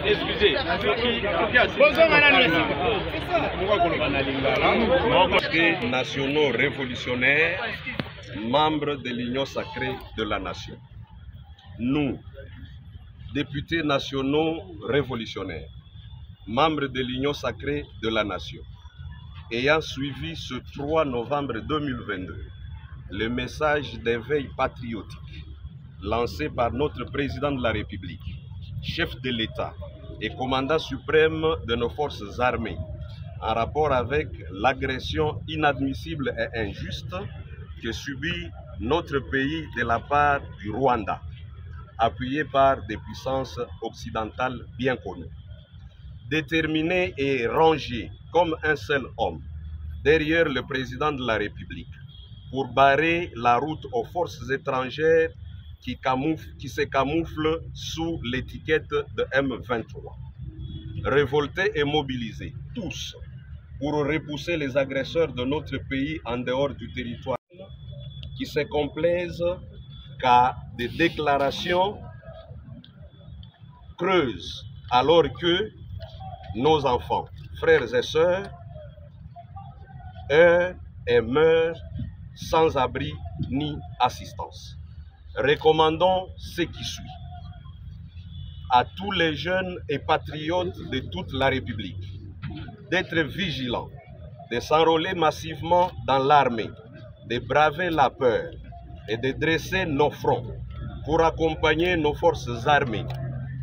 Excusez. Nationaux révolutionnaires, membres de l'Union sacrée de la nation. Nous, députés nationaux révolutionnaires, membres de l'Union sacrée de la nation, ayant suivi ce 3 novembre 2022 le message d'éveil patriotique lancé par notre président de la République, chef de l'État et commandant suprême de nos forces armées, en rapport avec l'agression inadmissible et injuste que subit notre pays de la part du Rwanda, appuyé par des puissances occidentales bien connues. Déterminé et rangé comme un seul homme derrière le président de la République pour barrer la route aux forces étrangères qui se camouflent sous l'étiquette de M23. Révoltés et mobilisés, tous, pour repousser les agresseurs de notre pays en dehors du territoire, qui se complaisent qu'à des déclarations creuses, alors que nos enfants, frères et sœurs, errent et meurent sans abri ni assistance. Recommandons ce qui suit à tous les jeunes et patriotes de toute la République d'être vigilants, de s'enrôler massivement dans l'armée, de braver la peur et de dresser nos fronts pour accompagner nos forces armées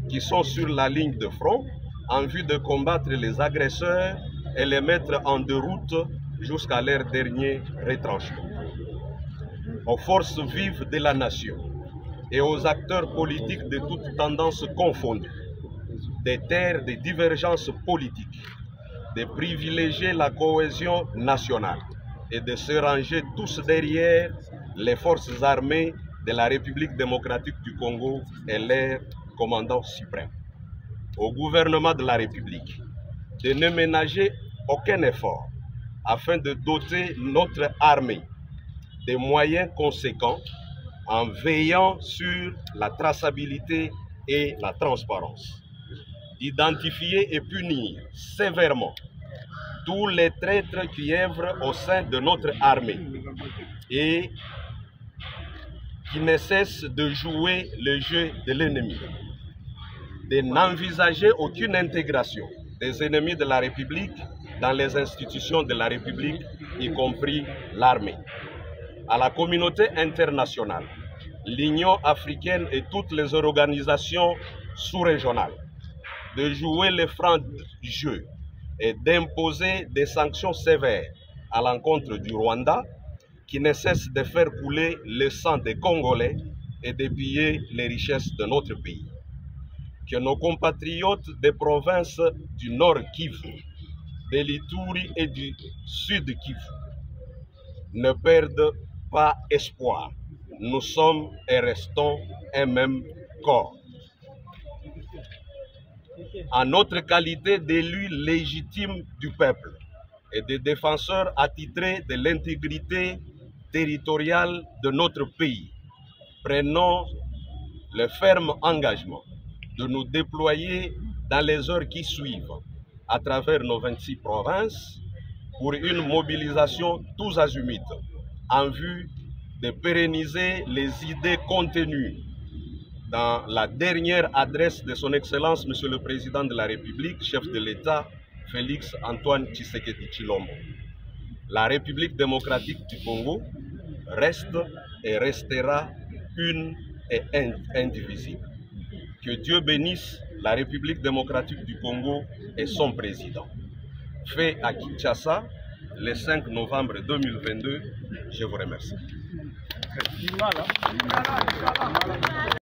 qui sont sur la ligne de front en vue de combattre les agresseurs et les mettre en déroute jusqu'à leur dernier retranchement. Aux forces vives de la nation et aux acteurs politiques de toutes tendances confondues, des terres de divergences politiques, de privilégier la cohésion nationale et de se ranger tous derrière les forces armées de la République démocratique du Congo et leur commandant suprême. Au gouvernement de la République de ne ménager aucun effort afin de doter notre armée des moyens conséquents en veillant sur la traçabilité et la transparence, d'identifier et punir sévèrement tous les traîtres qui œuvrent au sein de notre armée et qui ne cessent de jouer le jeu de l'ennemi, de n'envisager aucune intégration des ennemis de la République dans les institutions de la République, y compris l'armée. À la communauté internationale, l'Union africaine et toutes les organisations sous-régionales de jouer les francs du jeu et d'imposer des sanctions sévères à l'encontre du Rwanda qui ne cesse de faire couler le sang des Congolais et de piller les richesses de notre pays. Que nos compatriotes des provinces du Nord Kivu, de l'Ituri et du Sud Kivu ne perdent pas espoir. Nous sommes et restons un même corps. En notre qualité d'élus légitimes du peuple et de défenseurs attitrés de l'intégrité territoriale de notre pays, prenons le ferme engagement de nous déployer dans les heures qui suivent à travers nos 26 provinces pour une mobilisation tous azimuts en vue de pérenniser les idées contenues dans la dernière adresse de son Excellence, Monsieur le Président de la République, chef de l'État, Félix Antoine Tshisekedi Tshilombo. La République démocratique du Congo reste et restera une et indivisible. Que Dieu bénisse la République démocratique du Congo et son président. Fait à Kinshasa le 5 novembre 2022, je vous remercie.